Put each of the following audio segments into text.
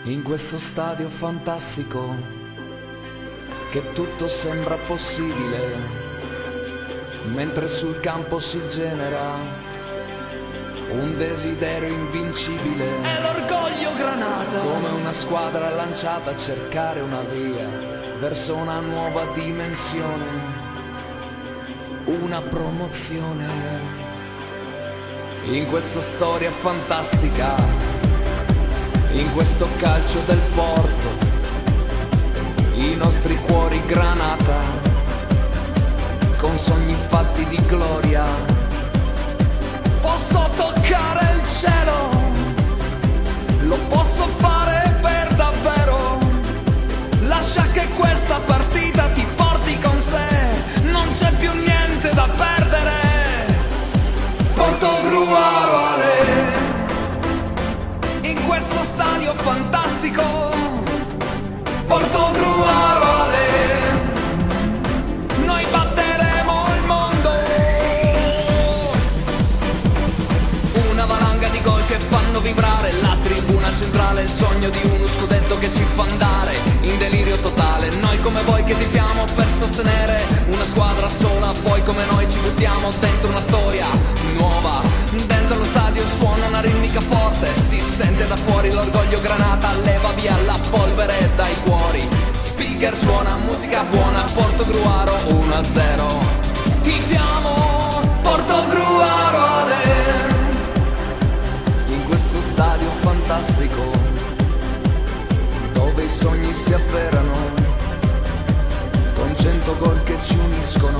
in questo stadio fantastico che tutto sembra possibile, mentre sul campo si genera un desiderio invincibile. È l'orgoglio Granata, come una squadra lanciata a cercare una via verso una nuova dimensione, una promozione. In questa storia fantastica, in questo calcio del Porto, i nostri cuori granata, con sogni fatti di gloria. Posso toccare il cielo, lo posso fare per davvero. Lascia che questa partita ti porti con sé, non c'è più niente da perdere. Portogruaro in questo stadio fantastico, Portogruaro noi batteremo il mondo. Una valanga di gol che fanno vibrare la tribuna centrale, il sogno di uno scudetto che ci fa andare in delirio totale. Noi come voi che tifiamo per sostenere una squadra sola, poi come noi ci buttiamo dentro una storia nuova. Dentro lo stadio suona una ritmica forte, si sente da fuori l'orgoglio Granata, leva via la polvere dai cuori. Speaker suona musica buona, Portogruaro 1-0. Tifiamo Portogruaro in questo stadio fantastico, dove i sogni si avverano, con 100 gol che ci uniscono,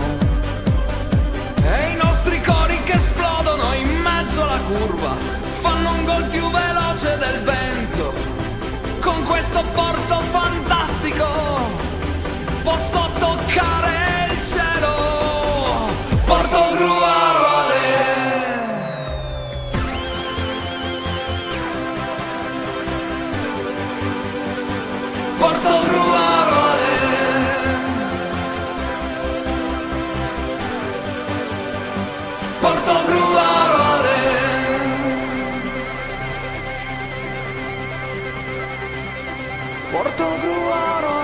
e i nostri cori che esplodono in mezzo alla curva, fanno un gol più veloce del vento. Con questo Porto fantastico posso toccare il cielo. Portogruaro Portogruaro Portogruaro Portogruaro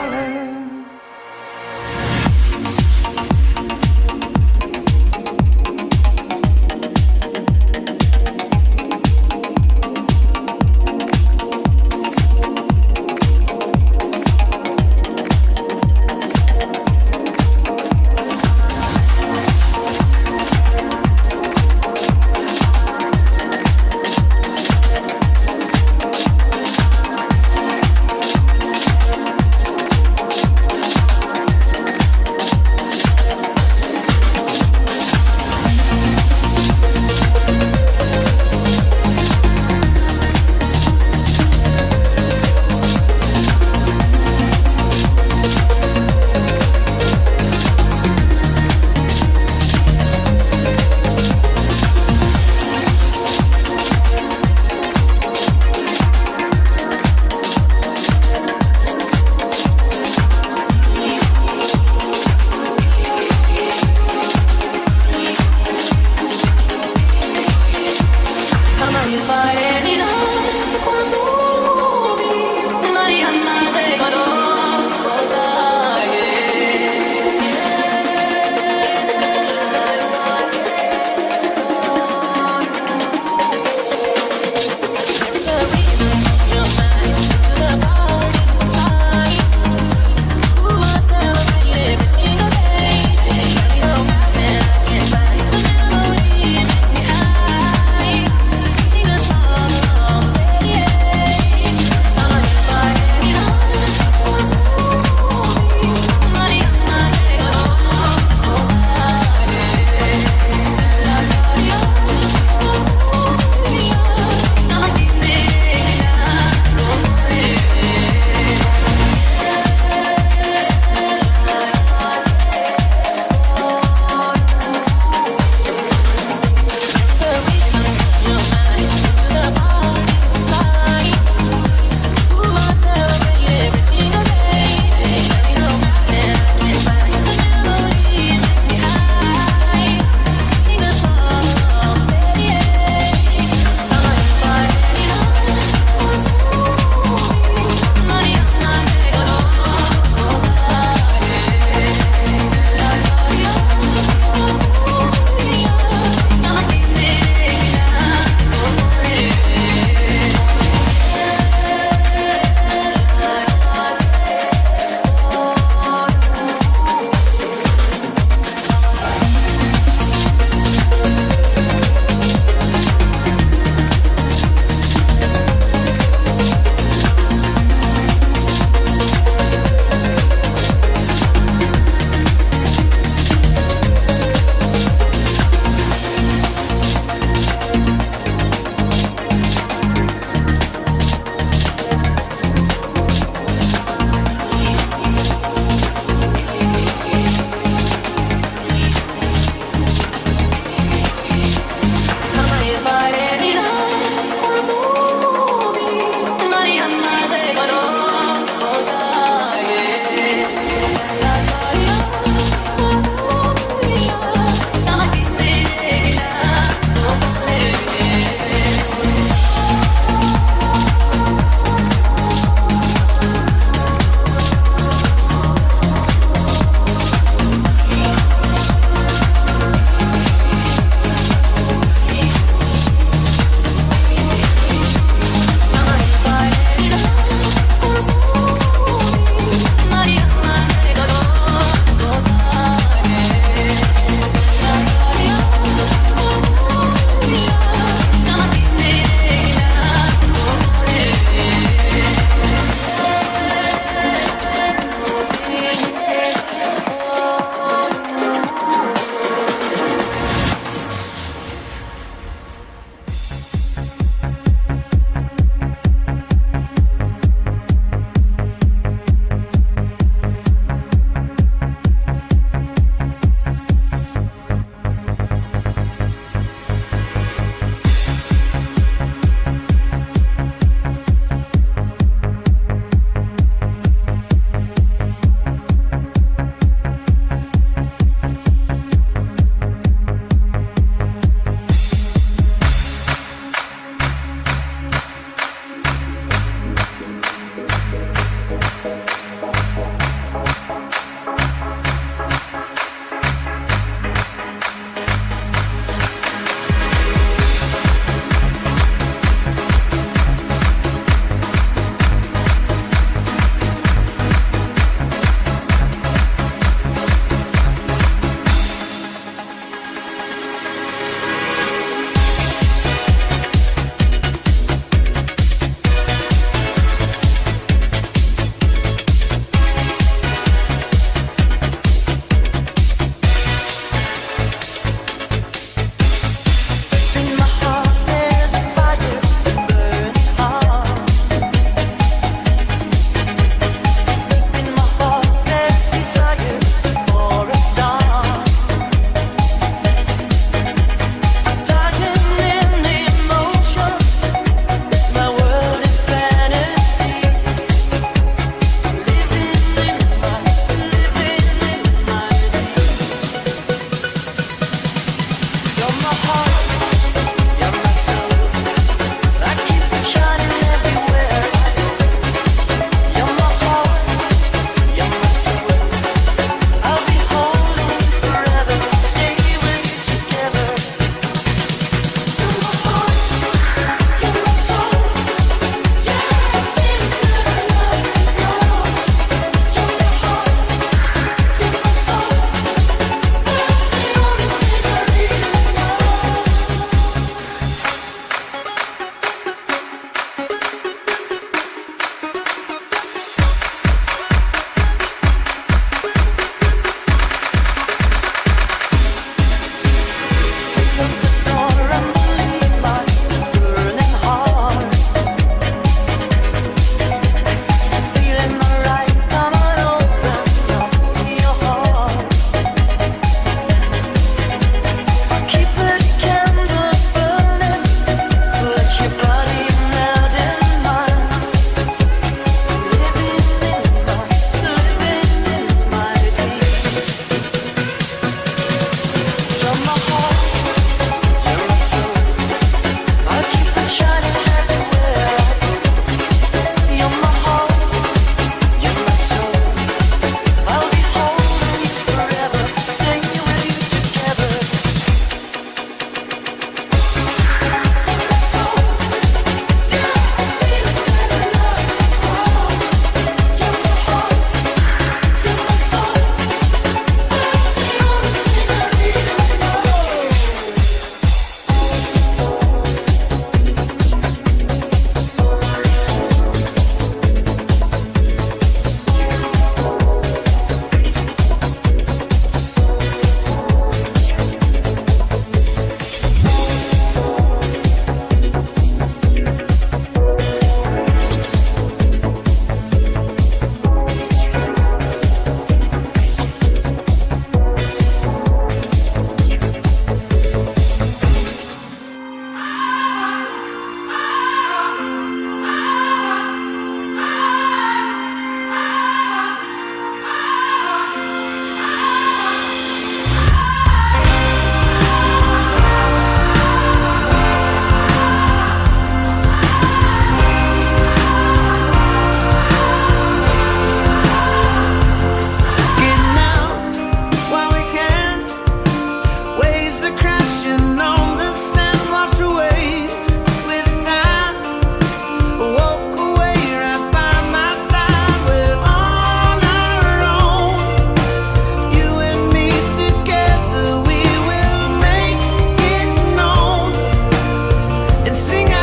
missing